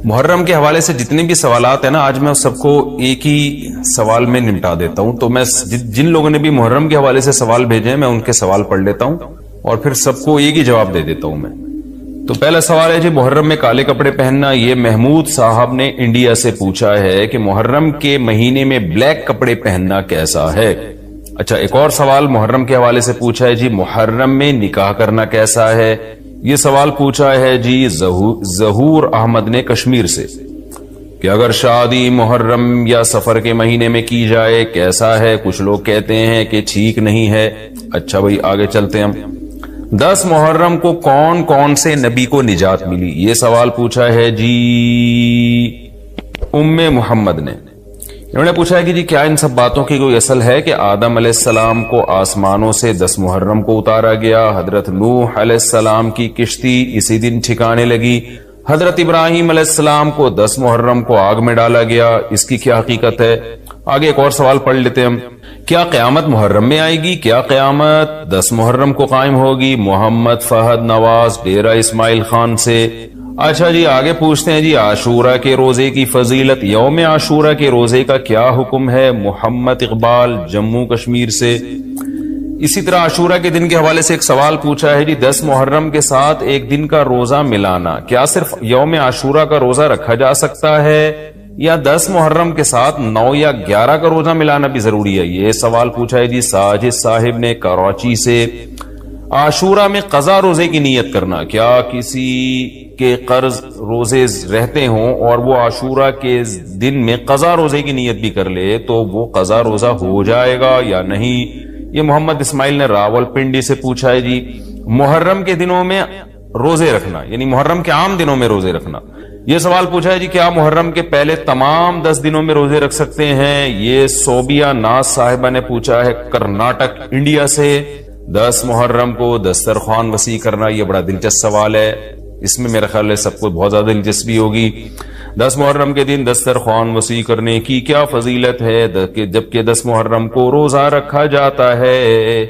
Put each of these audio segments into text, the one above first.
محرم کے حوالے سے جتنے بھی سوالات ہیں نا، آج میں سب کو ایک ہی سوال میں نمٹا دیتا ہوں. تو میں جن لوگوں نے بھی محرم کے حوالے سے سوال بھیجے ہیں میں ان کے سوال پڑھ لیتا ہوں اور پھر سب کو ایک ہی جواب دے دیتا ہوں میں. تو پہلا سوال ہے جی، محرم میں کالے کپڑے پہننا. یہ محمود صاحب نے انڈیا سے پوچھا ہے کہ محرم کے مہینے میں بلیک کپڑے پہننا کیسا ہے. اچھا، ایک اور سوال محرم کے حوالے سے پوچھا ہے جی، محرم میں نکاح کرنا کیسا ہے. یہ سوال پوچھا ہے جی ظہور احمد نے کشمیر سے کہ اگر شادی محرم یا سفر کے مہینے میں کی جائے کیسا ہے. کچھ لوگ کہتے ہیں کہ ٹھیک نہیں ہے. اچھا بھائی آگے چلتے ہیں ہم. 10 محرم کو کون کون سے نبی کو نجات ملی. یہ سوال پوچھا ہے جی ام محمد نے. انہوں نے پوچھا ہے کہ جی کیا ان سب باتوں کی کوئی اصل ہے کہ آدم علیہ السلام کو آسمانوں سے 10 محرم کو اتارا گیا، حضرت نوح علیہ السلام کی کشتی اسی دن ٹھکانے لگی، حضرت ابراہیم علیہ السلام کو 10 محرم کو آگ میں ڈالا گیا، اس کی کیا حقیقت ہے. آگے ایک اور سوال پڑھ لیتے ہم. کیا قیامت محرم میں آئے گی؟ کیا قیامت 10 محرم کو قائم ہوگی؟ محمد فہد نواز ڈیرہ اسماعیل خان سے. اچھا جی آگے پوچھتے ہیں جی عاشورہ کے روزے کی فضیلت. یوم عاشورہ کے روزے کا کیا حکم ہے؟ محمد اقبال جموں کشمیر سے. اسی طرح عاشورہ کے دن کے حوالے سے ایک سوال پوچھا ہے جی 10 محرم کے ساتھ ایک دن کا روزہ ملانا، کیا صرف یوم عاشورہ کا روزہ رکھا جا سکتا ہے یا 10 محرم کے ساتھ 9 یا 11 کا روزہ ملانا بھی ضروری ہے؟ یہ سوال پوچھا ہے جی ساجد صاحب نے کراچی سے. عاشورہ میں قضا روزے کی نیت کرنا، کیا کسی کے قرض روزے رہتے ہوں اور وہ عاشورہ کے دن میں قضا روزے کی نیت بھی کر لے تو وہ قضا روزہ ہو جائے گا یا نہیں؟ یہ محمد اسماعیل نے راول پنڈی سے پوچھا ہے جی محرم کے دنوں میں روزے رکھنا، یعنی محرم کے عام دنوں میں روزے رکھنا. یہ سوال پوچھا ہے جی کیا محرم کے پہلے تمام 10 دنوں میں روزے رکھ سکتے ہیں؟ یہ صوبیہ ناز صاحبہ نے پوچھا ہے کرناٹک انڈیا سے. 10 محرم کو دسترخوان وسیع کرنا، یہ بڑا دلچسپ سوال ہے، اس میں میرا خیال ہے سب کو بہت زیادہ دلچسپی ہوگی. 10 محرم کے دن دسترخوان وسیع کرنے کی کیا فضیلت ہے جبکہ 10 محرم کو روزہ رکھا جاتا ہے؟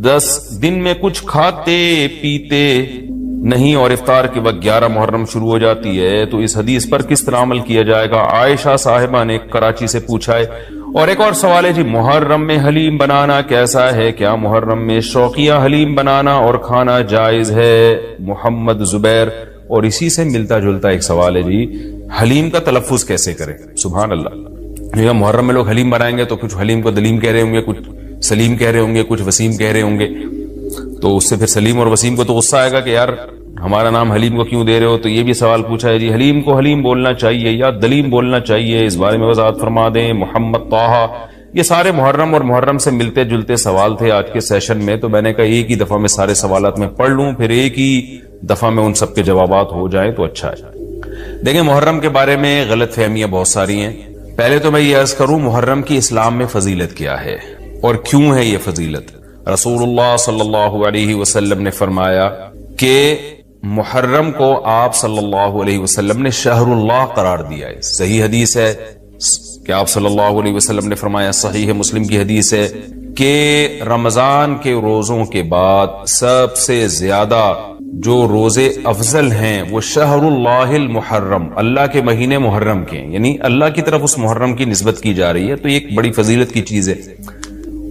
10 دن میں کچھ کھاتے پیتے نہیں اور افطار کے وقت 11 محرم شروع ہو جاتی ہے، تو اس حدیث پر کس طرح عمل کیا جائے گا؟ عائشہ صاحبہ نے کراچی سے پوچھا ہے. اور ایک اور سوال ہے جی محرم میں حلیم بنانا کیسا ہے؟ کیا محرم میں شوقیہ حلیم بنانا اور کھانا جائز ہے؟ محمد زبیر. اور اسی سے ملتا جلتا ایک سوال ہے جی حلیم کا تلفظ کیسے کریں؟ سبحان اللہ، محرم میں لوگ حلیم بنائیں گے تو کچھ حلیم کو دلیم کہہ رہے ہوں گے، کچھ سلیم کہہ رہے ہوں گے، کچھ وسیم کہہ رہے ہوں گے. تو اس سے پھر سلیم اور وسیم کو تو غصہ آئے گا کہ یار ہمارا نام حلیم کو کیوں دے رہے ہو. تو یہ بھی سوال پوچھا ہے جی حلیم کو حلیم بولنا چاہیے یا دلیم بولنا چاہیے، اس بارے میں وضاحت فرما دیں. محمد طاہا. یہ سارے محرم اور محرم سے ملتے جلتے سوال تھے آج کے سیشن میں، تو میں نے کہا ایک ہی دفعہ میں سارے سوالات میں پڑھ لوں، پھر ایک ہی دفعہ میں ان سب کے جوابات ہو جائیں تو اچھا ہے. دیکھیں محرم کے بارے میں غلط فہمیاں بہت ساری ہیں. پہلے تو میں یہ عرض کروں محرم کی اسلام میں فضیلت کیا ہے اور کیوں ہے یہ فضیلت. رسول اللہ صلی اللہ علیہ وسلم نے فرمایا کہ محرم کو آپ صلی اللہ علیہ وسلم نے شہر اللہ قرار دیا ہے. صحیح حدیث ہے کہ آپ صلی اللہ علیہ وسلم نے فرمایا، صحیح مسلم کی حدیث ہے کہ رمضان کے روزوں کے بعد سب سے زیادہ جو روزے افضل ہیں وہ شہر اللہ المحرم، اللہ کے مہینے محرم کے، یعنی اللہ کی طرف اس محرم کی نسبت کی جا رہی ہے. تو یہ ایک بڑی فضیلت کی چیز ہے.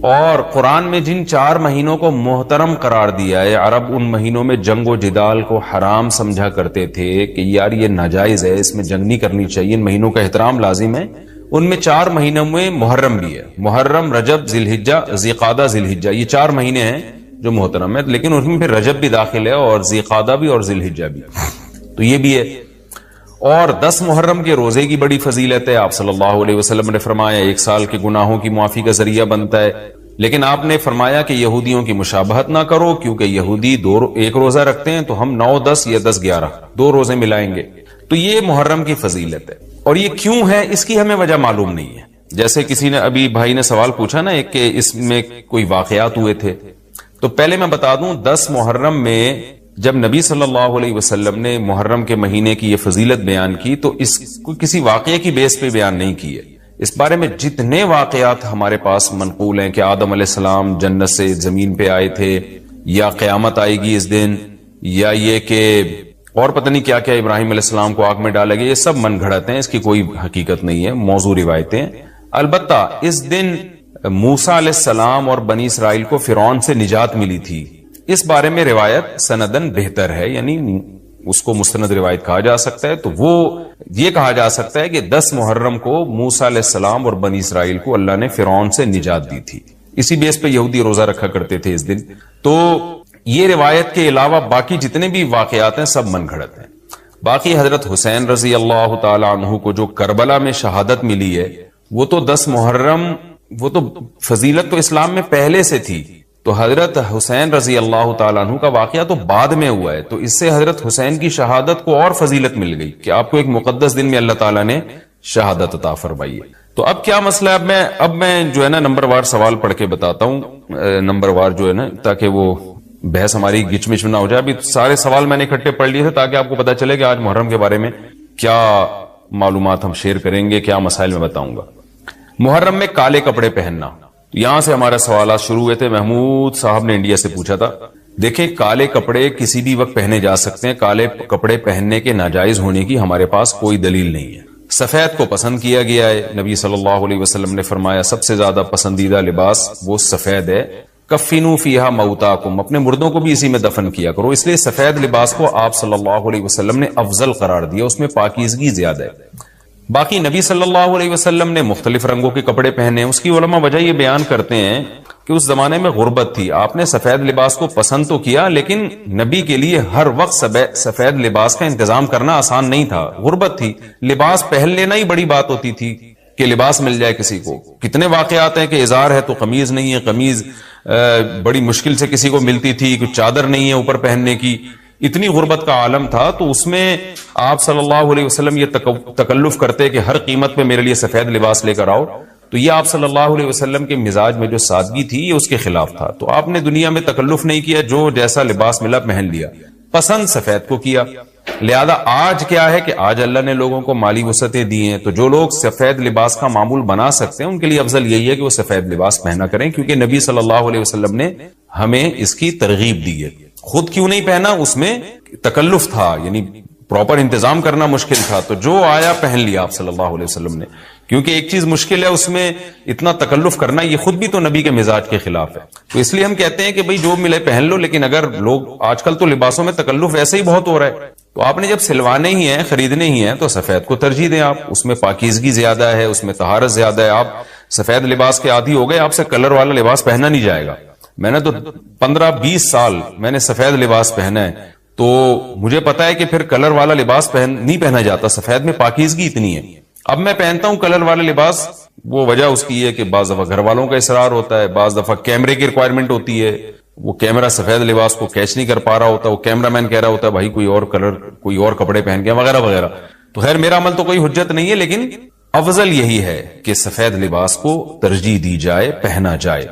اور قرآن میں جن 4 مہینوں کو محترم قرار دیا ہے، عرب ان مہینوں میں جنگ و جدال کو حرام سمجھا کرتے تھے کہ یار یہ ناجائز ہے، اس میں جنگ نہیں کرنی چاہیے، ان مہینوں کا احترام لازم ہے. ان میں 4 مہینوں میں محرم بھی ہے، محرم، رجب، ذی الحجہ، ذی قعدہ، ذی الحجہ، یہ 4 مہینے ہیں جو محترم ہے. لیکن ان میں پھر رجب بھی داخل ہے اور ذی قعدہ بھی اور ذی الحجہ بھی، تو یہ بھی ہے. اور 10 محرم کے روزے کی بڑی فضیلت ہے. آپ صلی اللہ علیہ وسلم نے فرمایا 1 سال کے گناہوں کی معافی کا ذریعہ بنتا ہے. لیکن آپ نے فرمایا کہ یہودیوں کی مشابہت نہ کرو، کیونکہ یہودی 1 روزہ رکھتے ہیں تو ہم 9، 10 یا 10، 11 2 روزے ملائیں گے. تو یہ محرم کی فضیلت ہے. اور یہ کیوں ہے اس کی ہمیں وجہ معلوم نہیں ہے. جیسے کسی نے ابھی بھائی نے سوال پوچھا نا ایک کہ اس میں کوئی واقعات ہوئے تھے، تو پہلے میں بتا دوں 10 محرم میں جب نبی صلی اللہ علیہ وسلم نے محرم کے مہینے کی یہ فضیلت بیان کی تو اس کو کسی واقعے کی بیس پہ بیان نہیں کی ہے. اس بارے میں جتنے واقعات ہمارے پاس منقول ہیں کہ آدم علیہ السلام جنت سے زمین پہ آئے تھے، یا قیامت آئے گی اس دن، یا یہ کہ اور پتہ نہیں کیا کیا ابراہیم علیہ السلام کو آگ میں ڈالا گیا، یہ سب من گھڑت ہیں، اس کی کوئی حقیقت نہیں ہے، موضوع روایتیں ہیں۔ البتہ اس دن موسیٰ علیہ السلام اور بنی اسرائیل کو فرعون سے نجات ملی تھی، اس بارے میں روایت سندن بہتر ہے، یعنی اس کو مستند روایت کہا جا سکتا ہے۔ تو وہ یہ کہا جا سکتا ہے کہ 10 محرم کو موسیٰ علیہ السلام اور بنی اسرائیل کو اللہ نے فرعون سے نجات دی تھی، اسی بیس پہ یہودی روزہ رکھا کرتے تھے اس دن۔ تو یہ روایت کے علاوہ باقی جتنے بھی واقعات ہیں سب من گھڑت ہیں۔ باقی حضرت حسین رضی اللہ تعالی عنہ کو جو کربلا میں شہادت ملی ہے، وہ تو 10 محرم، وہ تو فضیلت تو اسلام میں پہلے سے تھی، تو حضرت حسین رضی اللہ تعالیٰ عنہ کا واقعہ تو بعد میں ہوا ہے، تو اس سے حضرت حسین کی شہادت کو اور فضیلت مل گئی کہ آپ کو ایک مقدس دن میں اللہ تعالیٰ نے شہادت عطا فرمائی ہے۔ تو اب کیا مسئلہ ہے، اب میں جو ہے نا نمبر وار سوال پڑھ کے بتاتا ہوں، نمبر وار جو ہے نا، تاکہ وہ بحث ہماری گچ مچ نہ ہو جائے۔ ابھی سارے سوال میں نے اکٹھے پڑھ لیے تھے تاکہ آپ کو پتا چلے کہ آج محرم کے بارے میں کیا معلومات ہم شیئر کریں گے، کیا مسائل میں بتاؤں گا۔ محرم میں کالے کپڑے پہننا، یہاں سے ہمارے سوالات شروع ہوئے تھے۔ محمود صاحب نے انڈیا سے پوچھا تھا۔ دیکھیں، کالے کپڑے کسی بھی وقت پہنے جا سکتے ہیں، کالے کپڑے پہننے کے ناجائز ہونے کی ہمارے پاس کوئی دلیل نہیں ہے۔ سفید کو پسند کیا گیا ہے، نبی صلی اللہ علیہ وسلم نے فرمایا سب سے زیادہ پسندیدہ لباس وہ سفید ہے۔ کفنوا فیہا موتاکم، اپنے مردوں کو بھی اسی میں دفن کیا کرو، اس لیے سفید لباس کو آپ صلی اللہ علیہ وسلم نے افضل قرار دیا، اس میں پاکیزگی زیادہ ہے۔ باقی نبی صلی اللہ علیہ وسلم نے مختلف رنگوں کے کپڑے پہنے، اس کی علماء وجہ یہ بیان کرتے ہیں کہ اس زمانے میں غربت تھی، آپ نے سفید لباس کو پسند تو کیا لیکن نبی کے لیے ہر وقت سفید لباس کا انتظام کرنا آسان نہیں تھا، غربت تھی، لباس پہن لینا ہی بڑی بات ہوتی تھی کہ لباس مل جائے کسی کو۔ کتنے واقعات ہیں کہ ازار ہے تو قمیض نہیں ہے، قمیض بڑی مشکل سے کسی کو ملتی تھی، کچھ چادر نہیں ہے اوپر پہننے کی، اتنی غربت کا عالم تھا۔ تو اس میں آپ صلی اللہ علیہ وسلم یہ تکلف کرتے کہ ہر قیمت پہ میرے لیے سفید لباس لے کر آؤ، تو یہ آپ صلی اللہ علیہ وسلم کے مزاج میں جو سادگی تھی یہ اس کے خلاف تھا۔ تو آپ نے دنیا میں تکلف نہیں کیا، جو جیسا لباس ملا پہن لیا، پسند سفید کو کیا۔ لہذا آج کیا ہے کہ آج اللہ نے لوگوں کو مالی وسعتیں دی ہیں، تو جو لوگ سفید لباس کا معمول بنا سکتے ہیں ان کے لیے افضل یہی ہے کہ وہ سفید لباس پہنا کریں، کیونکہ نبی صلی اللہ علیہ وسلم نے ہمیں اس کی ترغیب دی ہے۔ خود کیوں نہیں پہنا، اس میں تکلف تھا، یعنی پراپر انتظام کرنا مشکل تھا، تو جو آیا پہن لیا آپ صلی اللہ علیہ وسلم نے، کیونکہ ایک چیز مشکل ہے اس میں اتنا تکلف کرنا، یہ خود بھی تو نبی کے مزاج کے خلاف ہے۔ تو اس لیے ہم کہتے ہیں کہ بھئی جو ملے پہن لو، لیکن اگر لوگ آج کل تو لباسوں میں تکلف ایسے ہی بہت ہو رہا ہے، تو آپ نے جب سلوانے ہی ہیں، خریدنے ہی ہیں، تو سفید کو ترجیح دیں آپ، اس میں پاکیزگی زیادہ ہے، اس میں طہارت زیادہ ہے۔ آپ سفید لباس کے عادی ہو گئے، آپ سے کلر والا لباس پہنا نہیں جائے گا۔ میں نے تو 15-20 سال میں نے سفید لباس پہنا ہے، تو مجھے پتا ہے کہ پھر کلر والا لباس نہیں پہنا جاتا، سفید میں پاکیزگی اتنی ہے۔ اب میں پہنتا ہوں کلر والا لباس، وہ وجہ اس کی ہے کہ بعض دفعہ گھر والوں کا اصرار ہوتا ہے، بعض دفعہ کیمرے کی ریکوائرمنٹ ہوتی ہے، وہ کیمرہ سفید لباس کو کیچ نہیں کر پا رہا ہوتا، وہ کیمرہ مین کہہ رہا ہوتا ہے بھائی کوئی اور کلر، کوئی اور کپڑے پہن کے وغیرہ وغیرہ۔ تو خیر میرا عمل تو کوئی حجت نہیں ہے، لیکن افضل یہی ہے کہ سفید لباس کو ترجیح دی جائے، پہنا جائے،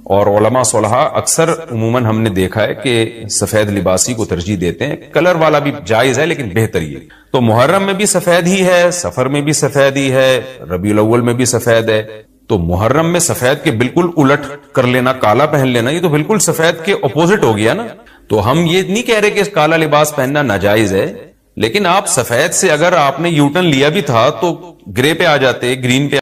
اور علماء صلحاء اکثر عموماً ہم نے دیکھا ہے کہ سفید لباسی کو ترجیح دیتے ہیں، کلر والا بھی جائز ہے لیکن بہتر یہ۔ تو محرم میں بھی سفید ہی ہے، سفر میں بھی سفید ہی ہے، ربیع الاول میں بھی سفید ہے، تو محرم میں سفید کے بالکل الٹ کر لینا، کالا پہن لینا، یہ تو بالکل سفید کے اپوزٹ ہو گیا نا۔ تو ہم یہ نہیں کہہ رہے کہ کالا لباس پہننا ناجائز ہے، لیکن آپ سفید سے اگر آپ نے یوٹرن لیا بھی تھا تو گرے پہ آ جاتے، گرین پہ